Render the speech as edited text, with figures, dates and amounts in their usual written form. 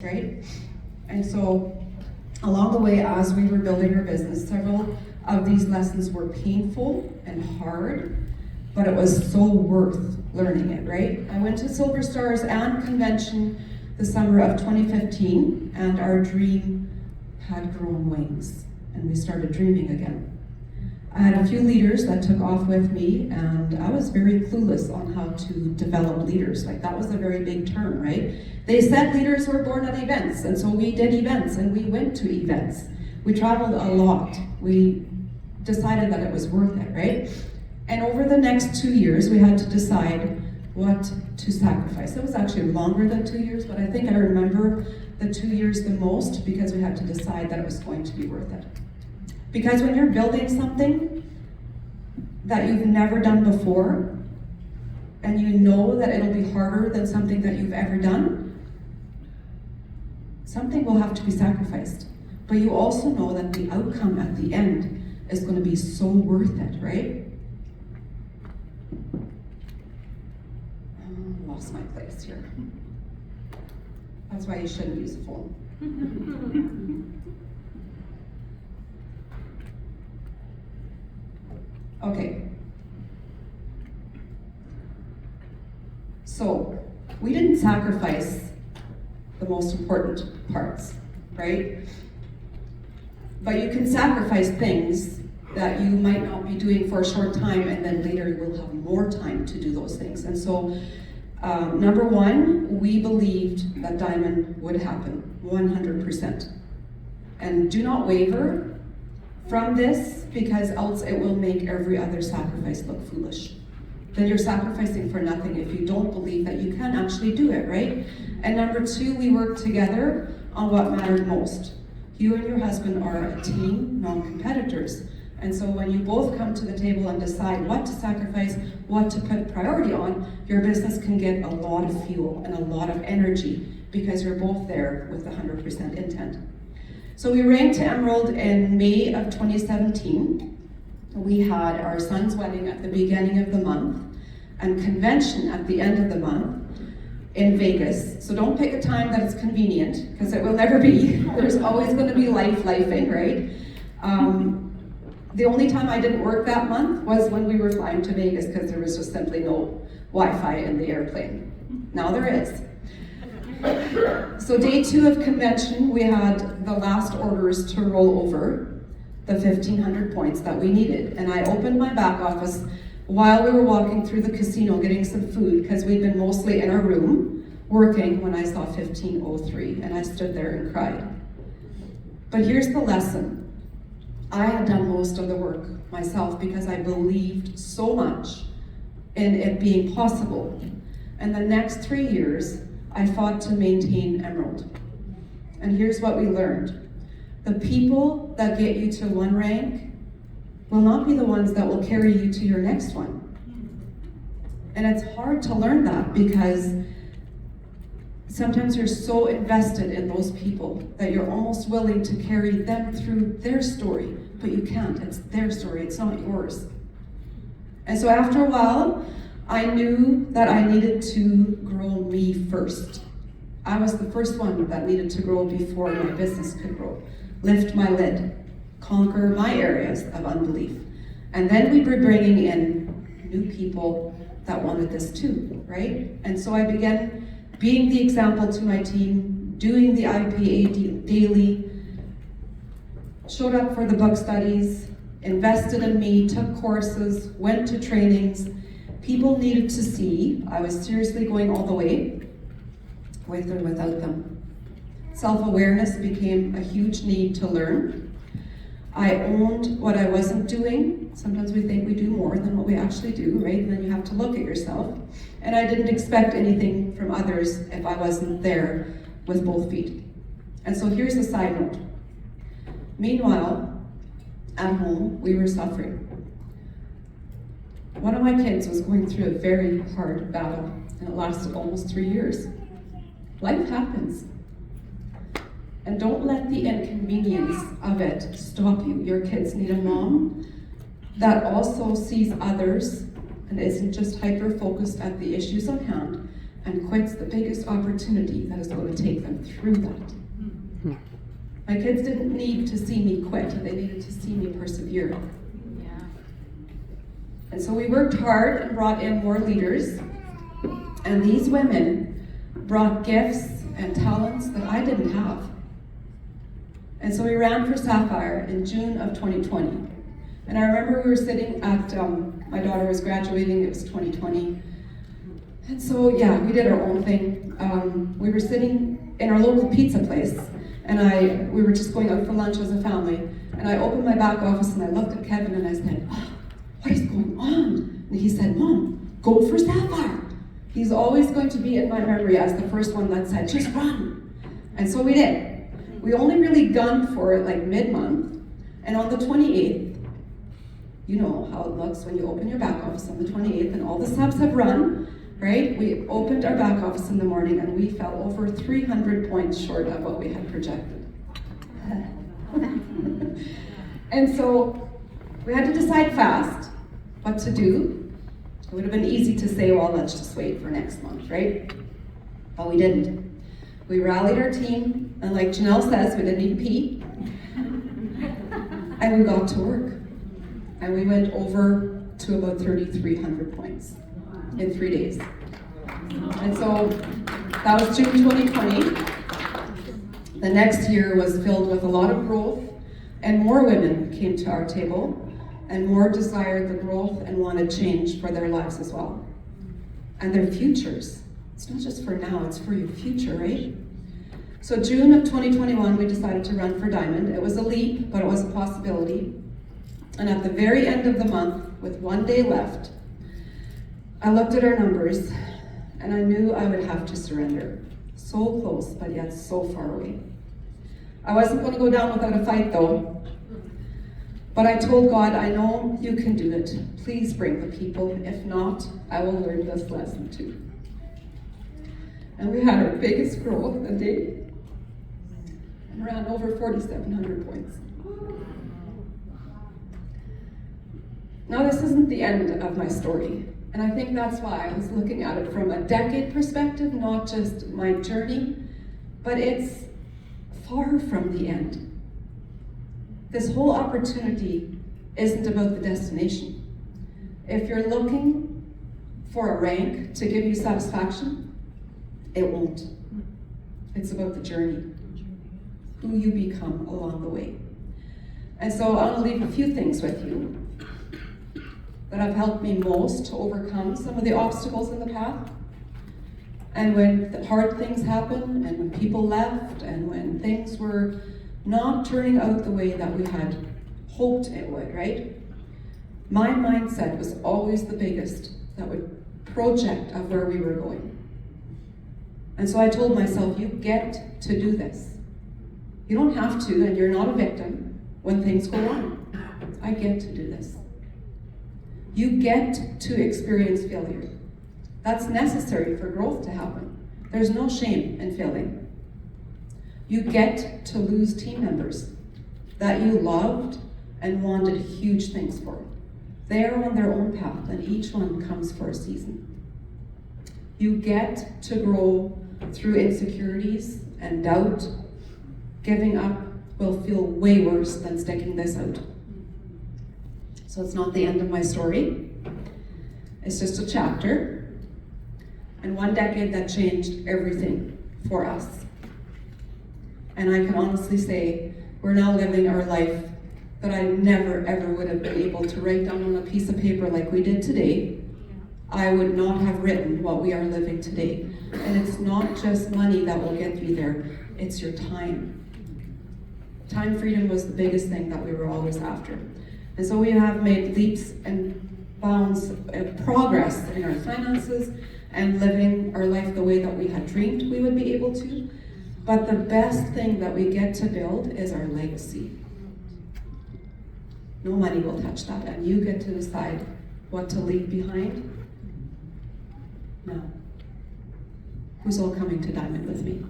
right? And so along the way, as we were building our business, several of these lessons were painful and hard, but it was so worth learning it, right? I went to Silver Stars and convention the summer of 2015, and our dream had grown wings, and we started dreaming again. I had a few leaders that took off with me, and I was very clueless on how to develop leaders. Like, that was a very big term, right? They said leaders were born at events, and so we did events, and we went to events. We traveled a lot. We decided that it was worth it, right? And over the next 2 years, we had to decide what to sacrifice. It was actually longer than 2 years, but I think I remember the 2 years the most because we had to decide that it was going to be worth it. Because when you're building something that you've never done before, and you know that it'll be harder than something that you've ever done, something will have to be sacrificed. But you also know that the outcome at the end is going to be so worth it, right? Lost my place here. That's why you shouldn't use a phone. Okay. So, we didn't sacrifice the most important parts, right? But you can sacrifice things that you might not be doing for a short time, and then later you will have more time to do those things. And so, number one, we believed that Diamond would happen, 100%. And do not waver from this, because else it will make every other sacrifice look foolish. Then you're sacrificing for nothing if you don't believe that you can actually do it, right? And number two, we worked together on what mattered most. You and your husband are a team, non-competitors. And so when you both come to the table and decide what to sacrifice, what to put priority on, your business can get a lot of fuel and a lot of energy because you're both there with 100% intent. So we ranked Emerald in May of 2017. We had our son's wedding at the beginning of the month and convention at the end of the month in Vegas. So don't pick a time that is convenient, because it will never be. There's always going to be lifing, right? The only time I didn't work that month was when we were flying to Vegas, because there was just simply no Wi-Fi in the airplane. Now there is. So day 2 of convention, we had the last orders to roll over the 1,500 points that we needed. And I opened my back office while we were walking through the casino getting some food, because we'd been mostly in our room working when I saw 1503, and I stood there and cried. But here's the lesson. I had done most of the work myself because I believed so much in it being possible. And the next 3 years, I fought to maintain Emerald. And here's what we learned. The people that get you to one rank will not be the ones that will carry you to your next one. And it's hard to learn that because sometimes you're so invested in those people that you're almost willing to carry them through their story, but you can't. It's their story, it's not yours. And so after a while, I knew that I needed to grow me first. I was the first one that needed to grow before my business could grow. Lift my lid, conquer my areas of unbelief. And then we'd be bringing in new people that wanted this too, right? And so I began being the example to my team, doing the IPA daily, showed up for the book studies, invested in me, took courses, went to trainings. People needed to see I was seriously going all the way, with or without them. Self-awareness became a huge need to learn. I owned what I wasn't doing. Sometimes we think we do more than what we actually do, right? And then you have to look at yourself. And I didn't expect anything from others if I wasn't there with both feet. And so here's a side note. Meanwhile, at home, we were suffering. One of my kids was going through a very hard battle, and it lasted almost 3 years. Life happens. And don't let the inconvenience of it stop you. Your kids need a mom that also sees others and isn't just hyper-focused at the issues on hand, And quit's the biggest opportunity that is going to take them through that. My kids didn't need to see me quit, they needed to see me persevere. Yeah. And so we worked hard and brought in more leaders, and these women brought gifts and talents that I didn't have. And so we ran for Sapphire in June of 2020. And I remember we were sitting at, my daughter was graduating, it was 2020. And so, yeah, we did our own thing. We were sitting in our local pizza place, and we were just going out for lunch as a family. And I opened my back office and I looked at Kevin and I said, "Oh, what is going on?" And he said, "Mom, go for Sapphire." He's always going to be in my memory as the first one that said, "Just run." And so we did. We only really gunned for it like mid-month. And on the 28th, you know how it looks when you open your back office on the 28th and all the subs have run. Right? We opened our back office in the morning and we fell over 300 points short of what we had projected. And so we had to decide fast what to do. It would have been easy to say, well, let's just wait for next month, right? But we didn't. We rallied our team, and like Janelle says, we didn't even pee. And we got to work. And we went over to about 3,300 points in 3 days. And so that was June 2020. The next year was filled with a lot of growth, and more women came to our table, and more desired the growth and wanted change for their lives as well. And their futures. It's not just for now, it's for your future, right? So June of 2021, we decided to run for Diamond. It was a leap, but it was a possibility. And at the very end of the month, with 1 day left, I looked at our numbers and I knew I would have to surrender. So close, but yet so far away. I wasn't going to go down without a fight though. But I told God, I know you can do it. Please bring the people. If not, I will learn this lesson too. And we had our biggest growth that day and ran over 4,700 points. Now this isn't the end of my story. And I think that's why I was looking at it from a decade perspective, not just my journey, but it's far from the end. This whole opportunity isn't about the destination. If you're looking for a rank to give you satisfaction, it won't. It's about the journey, who you become along the way. And so I want to leave a few things with you that have helped me most to overcome some of the obstacles in the path. And when the hard things happened, and when people left, and when things were not turning out the way that we had hoped it would, right? My mindset was always the biggest that would project of where we were going. And so I told myself, you get to do this. You don't have to, and you're not a victim when things go wrong. I get to do this. You get to experience failure. That's necessary for growth to happen. There's no shame in failing. You get to lose team members that you loved and wanted huge things for. They are on their own path, and each one comes for a season. You get to grow through insecurities and doubt. Giving up will feel way worse than sticking this out. So it's not the end of my story. It's just a chapter. And 1 decade that changed everything for us. And I can honestly say, we're now living our life that I never ever would have been able to write down on a piece of paper like we did today. I would not have written what we are living today. And it's not just money that will get you there, it's your time. Time freedom was the biggest thing that we were always after. And so we have made leaps and bounds of progress in our finances and living our life the way that we had dreamed we would be able to. But the best thing that we get to build is our legacy. No money will touch that, and you get to decide what to leave behind. Now, who's all coming to Diamond with me?